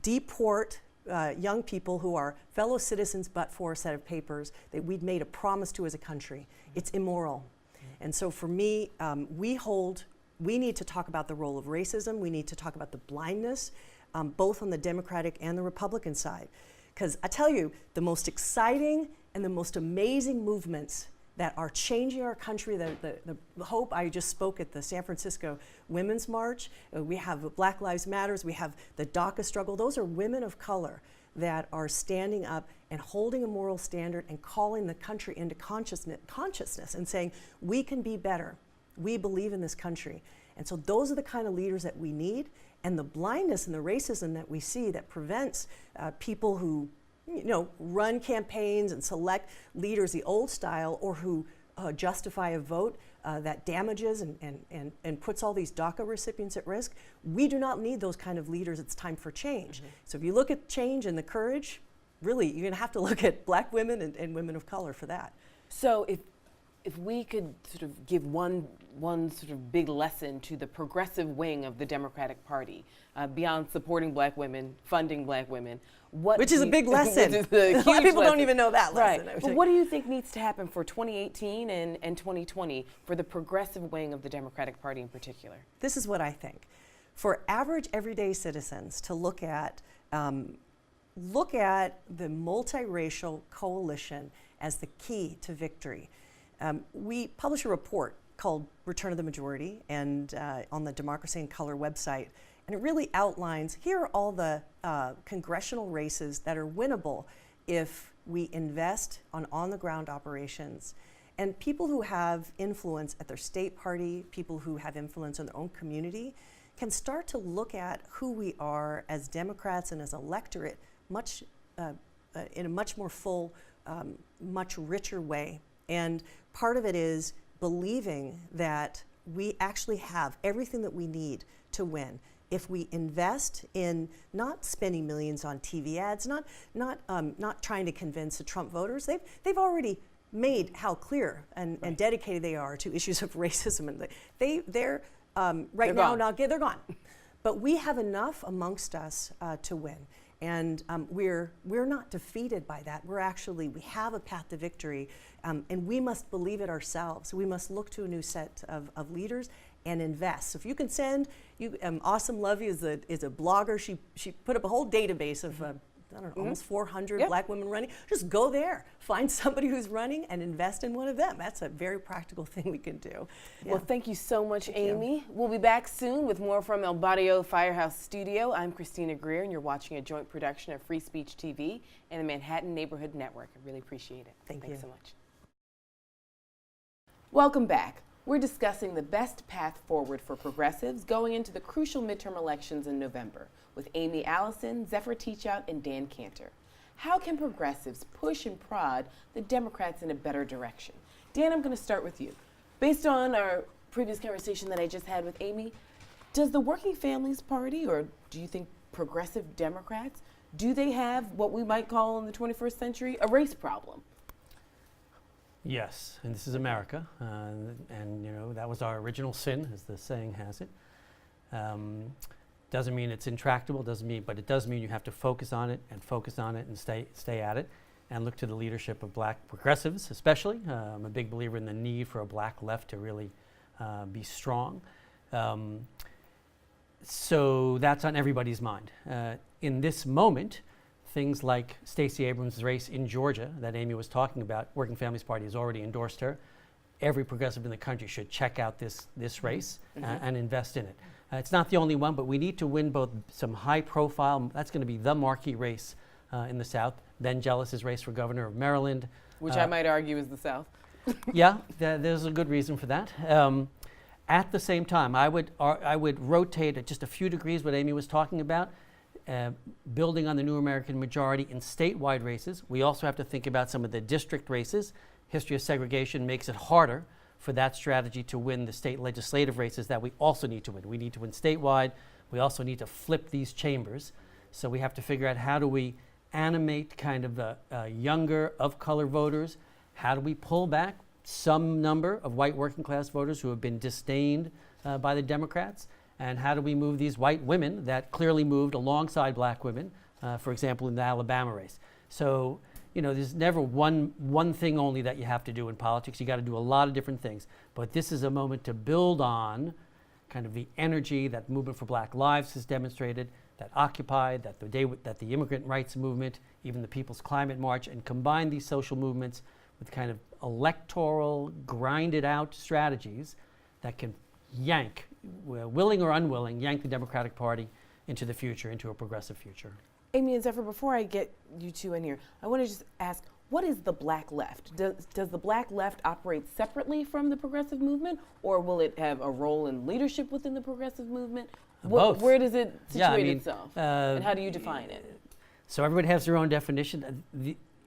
deport young people who are fellow citizens but for a set of papers that we'd made a promise to as a country. It's immoral. And so for me, we need to talk about the role of racism. We need to talk about the blindness, both on the Democratic and the Republican side. Because I tell you, the most exciting and the most amazing movements that are changing our country, the hope, I just spoke at the San Francisco Women's March. We have Black Lives Matters, we have the DACA struggle. Those are women of color that are standing up and holding a moral standard and calling the country into consciousness and saying, we can be better. We believe in this country. And so those are the kind of leaders that we need. And the blindness and the racism that we see that prevents people who run campaigns and select leaders the old style, or who justify a vote that damages and puts all these DACA recipients at risk. We do not need those kind of leaders. It's time for change. So if you look at change and the courage, really, you're gonna have to look at Black women and women of color for that. So if we could sort of give one sort of big lesson to the progressive wing of the Democratic Party, beyond supporting Black women, funding Black women, which is a big lesson. A lot of people don't even know that lesson. Right. But what do you think needs to happen for 2018 and 2020 for the progressive wing of the Democratic Party in particular? This is what I think. For average, everyday citizens to look at the multiracial coalition as the key to victory. We publish a report called Return of the Majority, and on the Democracy in Color website, and it really outlines, here are all the congressional races that are winnable if we invest on the ground operations. And people who have influence at their state party, people who have influence in their own community, can start to look at who we are as Democrats and as electorate in a much more full, much richer way. And part of it is believing that we actually have everything that we need to win. If we invest in not spending millions on TV ads, not trying to convince the Trump voters, they've already made how clear and dedicated they are to issues of racism, and they're gone. But we have enough amongst us to win. And we're not defeated by that. We have a path to victory, and we must believe it ourselves. We must look to a new set of leaders and invest. So if you can send, Awesome Lovey is a blogger. She put up a whole database of almost 400 Black women running. Just go there, find somebody who's running, and invest in one of them. That's a very practical thing we can do. Yeah. Well, thank you so much, Aimee. We'll be back soon with more from El Barrio Firehouse Studio. I'm Christina Greer, and you're watching a joint production of Free Speech TV and the Manhattan Neighborhood Network. I really appreciate it. Thanks so much. Welcome back. We're discussing the best path forward for progressives going into the crucial midterm elections in November with Aimee, Allison, Zephyr, Teachout, and Dan Cantor. How can progressives push and prod the Democrats in a better direction? Dan, I'm going to start with you. Based on our previous conversation that I just had with Aimee, does the Working Families Party, or do you think progressive Democrats, do they have what we might call in the 21st century a race problem? Yes, and this is America, and that was our original sin, as the saying has it. Doesn't mean it's intractable, but it does mean you have to focus on it and stay at it and look to the leadership of black progressives especially. I'm a big believer in the need for a black left to really be strong. So that's on everybody's mind. In this moment, things like Stacey Abrams' race in Georgia that Aimee was talking about, Working Families Party has already endorsed her. Every progressive in the country should check out this race and invest in it. It's not the only one, but we need to win both some high profile, that's going to be the marquee race in the South. Ben Jealous' race for governor of Maryland. Which I might argue is the South. Yeah, there's a good reason for that. At the same time, I would rotate at just a few degrees what Aimee was talking about, building on the New American Majority in statewide races. We also have to think about some of the district races. History of segregation makes it harder for that strategy to win the state legislative races that we also need to win. We need to win statewide. We also need to flip these chambers. So we have to figure out how do we animate kind of the younger of color voters. How do we pull back some number of white working class voters who have been disdained by the Democrats? And how do we move these white women that clearly moved alongside black women, for example, in the Alabama race? So, you know, there's never one thing only that you have to do in politics. You got to do a lot of different things. But this is a moment to build on kind of the energy that Movement for Black Lives has demonstrated, that Occupy, that the immigrant rights movement, even the People's Climate March, and combine these social movements with kind of electoral, grinded out strategies that can yank, willing or unwilling, yank the Democratic Party into the future, into a progressive future. Aimee and Zephyr, before I get you two in here, I want to just ask, what is the black left? Does the black left operate separately from the progressive movement, or will it have a role in leadership within the progressive movement? Both. Where does it situate Yeah, itself? And how do you define it? So everybody has their own definition.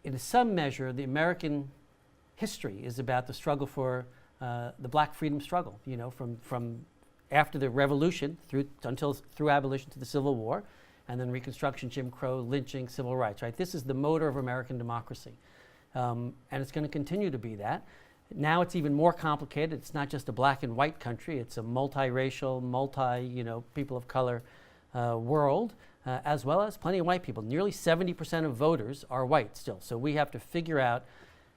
In some measure, the American history is about the struggle for the black freedom struggle, you know, from after the Revolution through abolition to the Civil War, and then Reconstruction, Jim Crow, lynching, civil rights, right? This is the motor of American democracy. And it's going to continue to be that. Now it's even more complicated. It's not just a black and white country. It's a multiracial, people of color world, as well as plenty of white people. Nearly 70% of voters are white still. So we have to figure out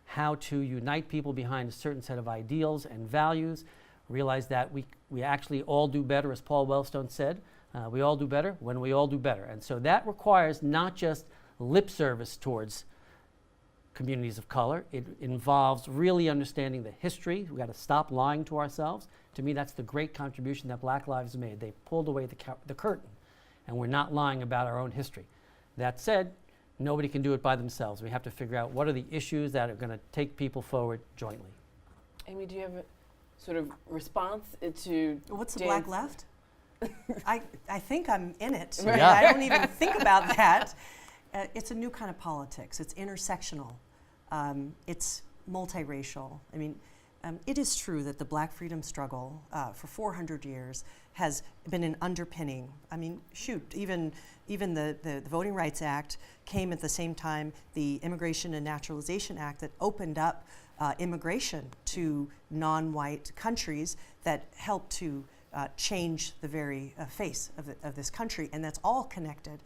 how to unite people behind a certain set of ideals and values, realize that we actually all do better, as Paul Wellstone said. We all do better when we all do better. And so that requires not just lip service towards communities of color. It involves really understanding the history. We've got to stop lying to ourselves. To me, that's the great contribution that Black Lives made. They pulled away the curtain, and we're not lying about our own history. That said, nobody can do it by themselves. We have to figure out what are the issues that are going to take people forward jointly. Aimee, do you have a sort of response to what's the Dan's black left? I think I'm in it. Right. Yeah. I don't even think about that. It's a new kind of politics. It's intersectional. It's multiracial. I mean, it is true that the black freedom struggle for 400 years has been an underpinning. I mean, shoot, even the Voting Rights Act came at the same time the Immigration and Naturalization Act that opened up immigration to non-white countries that helped to change the very face of this country, and that's all connected.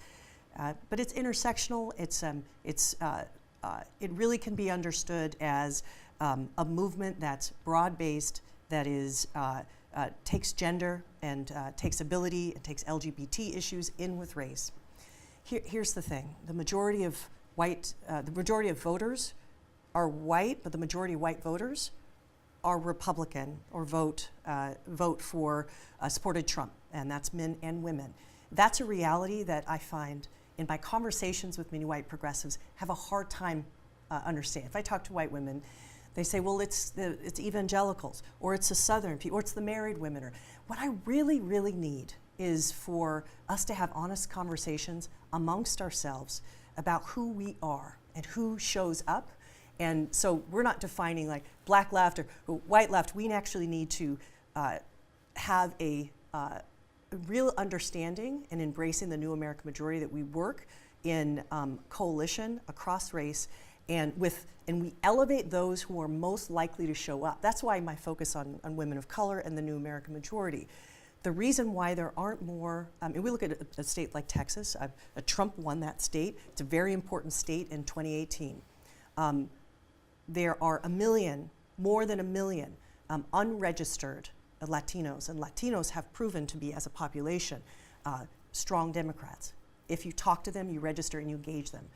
But it's intersectional. It really can be understood as a movement that's broad-based, that is takes gender and takes ability and takes LGBT issues in with race. Here's the thing: the majority of voters are white, but the majority of white voters are Republican or vote for supported Trump, and that's men and women. That's a reality that I find in my conversations with many white progressives have a hard time understanding. If I talk to white women, they say, well, it's evangelicals, or it's the Southern people, or it's the married women. Or what I really, really need is for us to have honest conversations amongst ourselves about who we are and who shows up. And so we're not defining like black left or white left. We actually need to have a real understanding and embracing the new American majority, that we work in coalition across race, and we elevate those who are most likely to show up. That's why my focus on women of color and the new American majority. The reason why there aren't more, and we look at a state like Texas, Trump won that state. It's a very important state in 2018. There are more than a million unregistered Latinos, and Latinos have proven to be, as a population, strong Democrats. If you talk to them, you register and you engage them.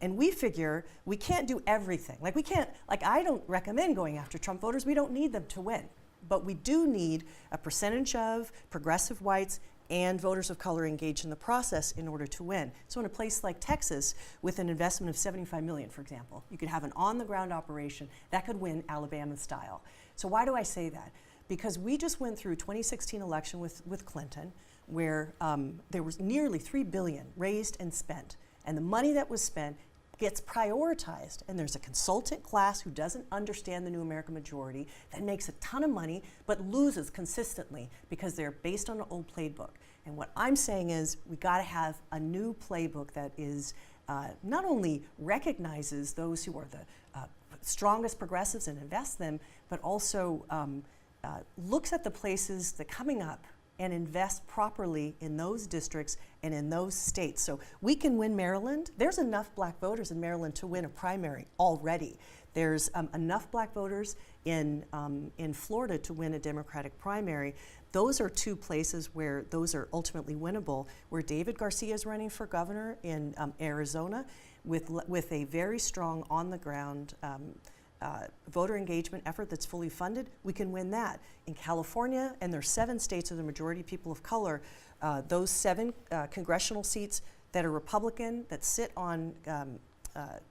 And we figure we can't do everything. I don't recommend going after Trump voters. We don't need them to win. But we do need a percentage of progressive whites and voters of color engaged in the process in order to win. So in a place like Texas, with an investment of $75 million, for example, you could have an on-the-ground operation that could win Alabama style. So why do I say that? Because we just went through 2016 election with Clinton, where there was nearly $3 billion raised and spent. And the money that was spent gets prioritized, and there's a consultant class who doesn't understand the new American majority that makes a ton of money but loses consistently because they're based on an old playbook. And what I'm saying is we got to have a new playbook that is not only recognizes those who are the strongest progressives and invests them, but also looks at the places that coming up and invest properly in those districts and in those states. So we can win Maryland. There's enough black voters in Maryland to win a primary already. There's enough black voters in Florida to win a Democratic primary. Those are two places where those are ultimately winnable, where David Garcia is running for governor in Arizona with a very strong on-the-ground voter engagement effort that's fully funded. We can win that. In California, and there's 7 states with a majority of people of color, those 7 congressional seats that are Republican, that sit on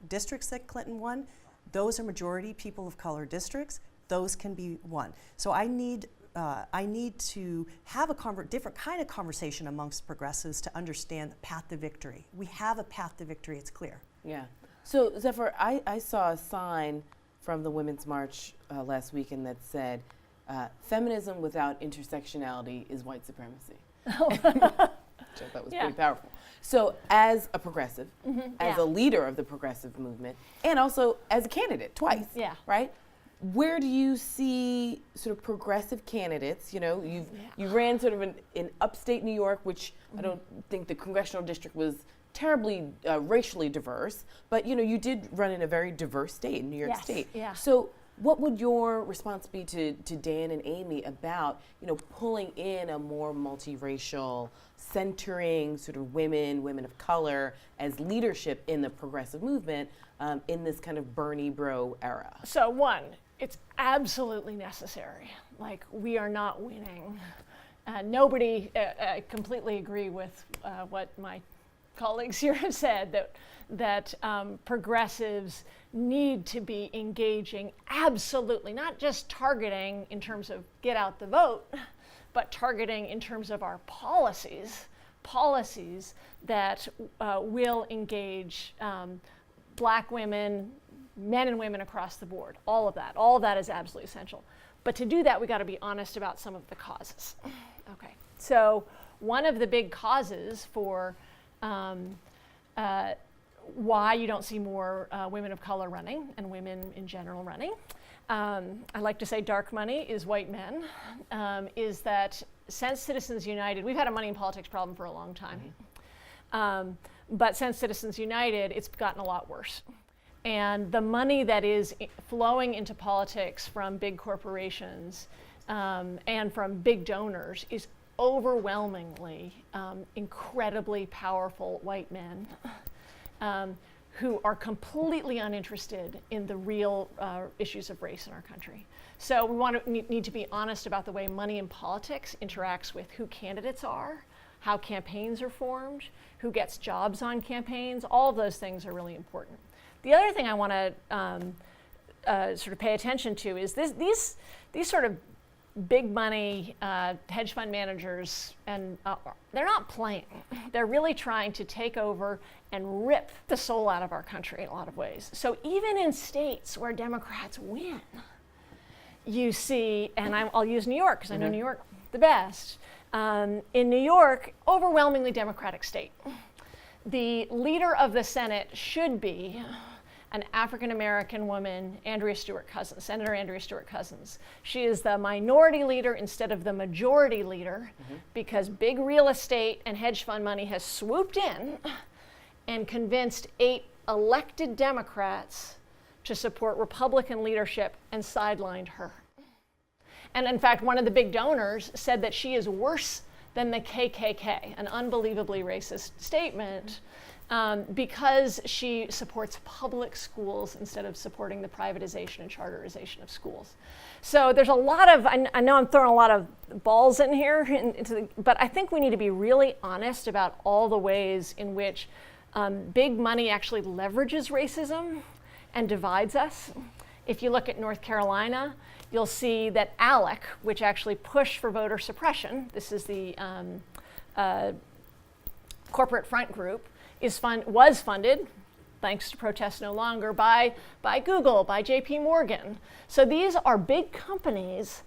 districts that Clinton won, those are majority people of color districts. Those can be won. So I need to have a different kind of conversation amongst progressives to understand the path to victory. We have a path to victory, it's clear. Yeah. So Zephyr, I saw a sign from the Women's March last weekend that said, feminism without intersectionality is white supremacy. Which I thought was pretty powerful. So as a progressive, as a leader of the progressive movement, and also as a candidate twice, right? Where do you see sort of progressive candidates? You know, you ran sort of in upstate New York, which I don't think the congressional district was terribly racially diverse, but you did run in a very diverse state, New York State. Yeah. So what would your response be to Dan and Aimee about pulling in a more multiracial, centering sort of women of color as leadership in the progressive movement in this kind of Bernie bro era? So one, it's absolutely necessary. Like, we are not winning. I completely agree with what my colleagues here have said, that progressives need to be engaging absolutely, not just targeting in terms of get out the vote, but targeting in terms of our policies that will engage black women, men and women across the board, all of that is absolutely essential. But to do that, we got to be honest about some of the causes. Okay, so one of the big causes for why you don't see more women of color running and women in general running, I like to say dark money is white men, is that since Citizens United, we've had a money in politics problem for a long time, but since Citizens United, it's gotten a lot worse. And the money that is flowing into politics from big corporations and from big donors is overwhelmingly incredibly powerful white men who are completely uninterested in the real issues of race in our country. So we need to be honest about the way money in politics interacts with who candidates are, how campaigns are formed, who gets jobs on campaigns. All of those things are really important. The other thing I want to sort of pay attention to is these sort of big money hedge fund managers, and they're not playing. They're really trying to take over and rip the soul out of our country in a lot of ways. So even in states where Democrats win, you see, and I'll use New York because I know New York the best. In New York, overwhelmingly Democratic state. The leader of the Senate should be an African-American woman, Senator Andrea Stewart Cousins. She is the minority leader instead of the majority leader because big real estate and hedge fund money has swooped in and convinced 8 elected Democrats to support Republican leadership and sidelined her. And in fact, one of the big donors said that she is worse than the KKK, an unbelievably racist statement, because she supports public schools instead of supporting the privatization and charterization of schools. So there's a lot of, I know I'm throwing a lot of balls in here, but I think we need to be really honest about all the ways in which big money actually leverages racism and divides us. If you look at North Carolina, you'll see that ALEC, which actually pushed for voter suppression, this is the corporate front group, was funded, thanks to Protest No Longer, by Google, by JP Morgan. So these are big companies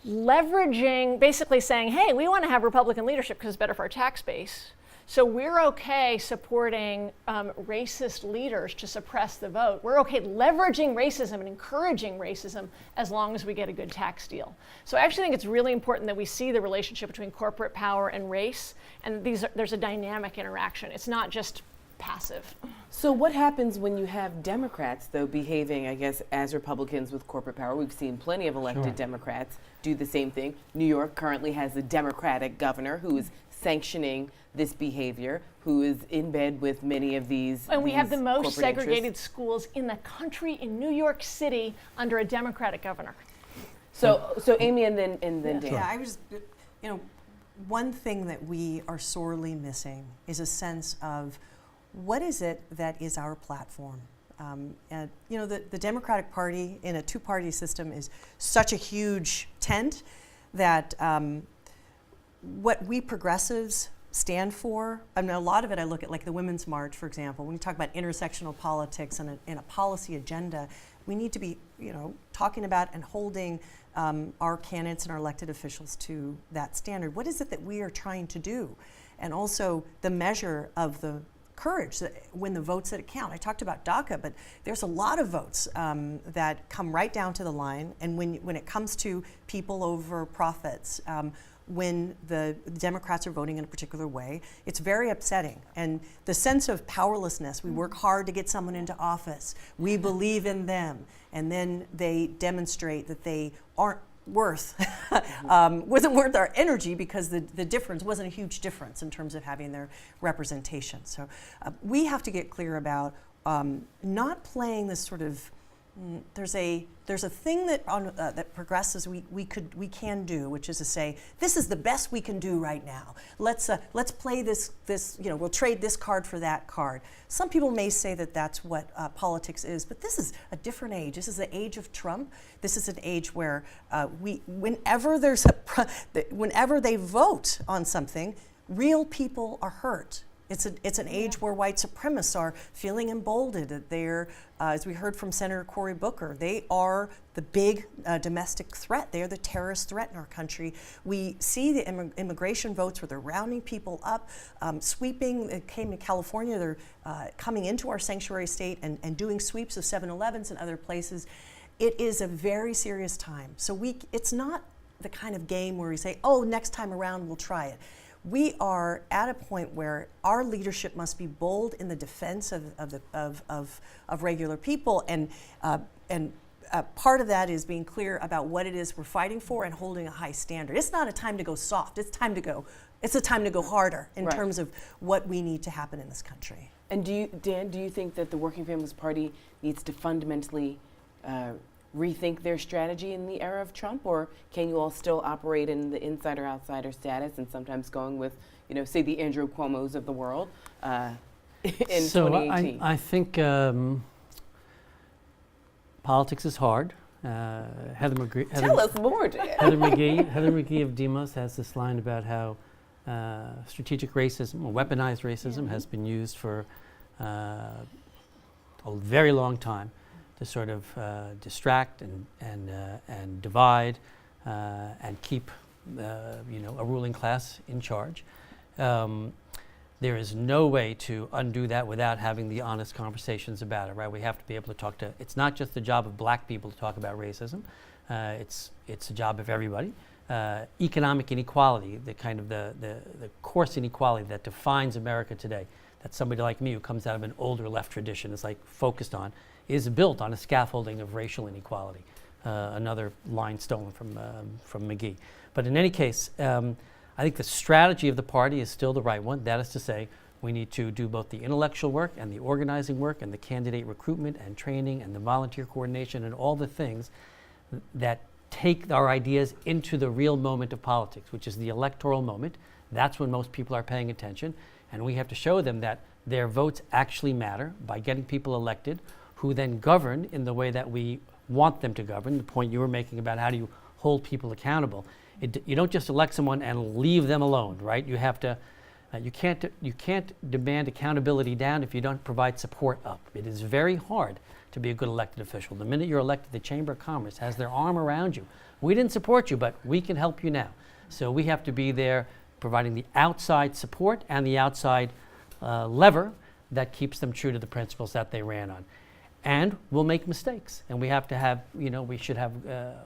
leveraging, basically saying, hey, we want to have Republican leadership because it's better for our tax base. So we're okay supporting racist leaders to suppress the vote. We're okay leveraging racism and encouraging racism as long as we get a good tax deal. So I actually think it's really important that we see the relationship between corporate power and race, and there's a dynamic interaction. It's not just passive. So what happens when you have Democrats, though, behaving, I guess, as Republicans with corporate power? We've seen plenty of elected Democrats do the same thing. New York currently has a Democratic governor who is sanctioning this behavior, who is in bed with many of these. And we have the most segregated interests. schools in the country in New York City under a Democratic governor. So Aimee and then Dan. Yeah, I was, one thing that we are sorely missing is a sense of what is it that is our platform. And the Democratic Party in a two-party system is such a huge tent that what we progressives stand for, I mean, a lot of it I look at, like the Women's March, for example. When we talk about intersectional politics and a policy agenda, we need to be, talking about and holding our candidates and our elected officials to that standard. What is it that we are trying to do? And also the measure of the courage that when the votes that count. I talked about DACA, but there's a lot of votes that come right down to the line. And when it comes to people over profits, when the Democrats are voting in a particular way, it's very upsetting. And the sense of powerlessness, we work hard to get someone into office, we believe in them, and then they demonstrate that they aren't wasn't worth our energy because the difference wasn't a huge difference in terms of having their representation. So we have to get clear about not playing this sort of there's a thing that that progressives we can do, which is to say, this is the best we can do right now. Let's play this we'll trade this card for that card. Some people may say that that's what politics is, but this is a different age. This is the age of Trump. This is an age where whenever they vote on something, real people are hurt. It's an age where white supremacists are feeling emboldened, that they're, as we heard from Senator Cory Booker, they are the big domestic threat. They're the terrorist threat in our country. We see the immigration votes where they're rounding people up, sweeping. It came to California, they're coming into our sanctuary state and doing sweeps of 7-Elevens and other places. It is a very serious time. So it's not the kind of game where we say, oh, next time around we'll try it. We are at a point where our leadership must be bold in the defense of regular people, and part of that is being clear about what it is we're fighting for and holding a high standard. It's not a time to go soft. It's a time to go harder in terms of what we need to happen in this country. And Dan, do you think that the Working Families Party needs to fundamentally rethink their strategy in the era of Trump, or can you all still operate in the insider-outsider status and sometimes going with, say the Andrew Cuomo's of the world in 2018? I think politics is hard. Heather Tell us more, Dan. Heather McGee of Demos has this line about how strategic racism, or weaponized racism, has been used for a very long time to sort of distract and divide and keep a ruling class in charge. There is no way to undo that without having the honest conversations about it, right? We have to be able to talk to, it's not just the job of black people to talk about racism. It's a job of everybody. Economic inequality, the kind of the coarse inequality that defines America today, that somebody like me who comes out of an older left tradition is like focused on, is built on a scaffolding of racial inequality. Another line stolen from McGee. But in any case, I think the strategy of the party is still the right one. That is to say, we need to do both the intellectual work and the organizing work and the candidate recruitment and training and the volunteer coordination and all the things that take our ideas into the real moment of politics, which is the electoral moment. That's when most people are paying attention. And we have to show them that their votes actually matter by getting people elected who then govern in the way that we want them to govern. The point you were making about how do you hold people accountable. You don't just elect someone and leave them alone, right? You have to, you can't demand accountability down if you don't provide support up. It is very hard to be a good elected official. The minute you're elected, the Chamber of Commerce has their arm around you. We didn't support you, but we can help you now. So we have to be there providing the outside support and the outside lever that keeps them true to the principles that they ran on. And we'll make mistakes. And we have to have, we should have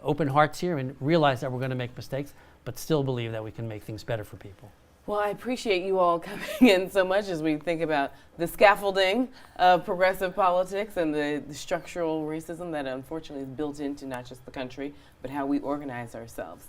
open hearts here and realize that we're going to make mistakes, but still believe that we can make things better for people. Well, I appreciate you all coming in so much as we think about the scaffolding of progressive politics and the structural racism that unfortunately is built into not just the country, but how we organize ourselves.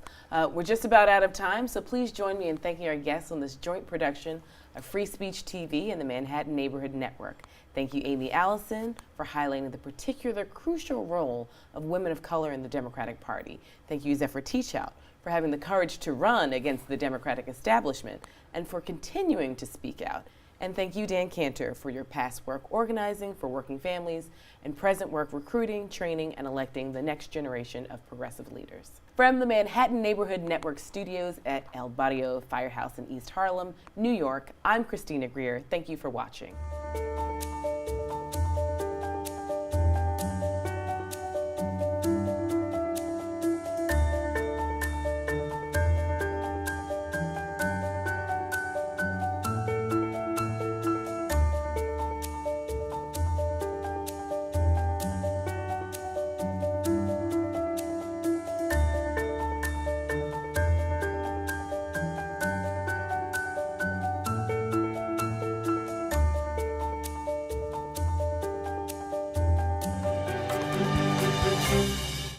We're just about out of time, so please join me in thanking our guests on this joint production of Free Speech TV and the Manhattan Neighborhood Network. Thank you, Aimee, Allison, for highlighting the particular crucial role of women of color in the Democratic Party. Thank you, Zephyr Teachout, for having the courage to run against the Democratic establishment and for continuing to speak out. And thank you, Dan Cantor, for your past work organizing for working families and present work recruiting, training, and electing the next generation of progressive leaders. From the Manhattan Neighborhood Network studios at El Barrio Firehouse in East Harlem, New York, I'm Christina Greer. Thank you for watching.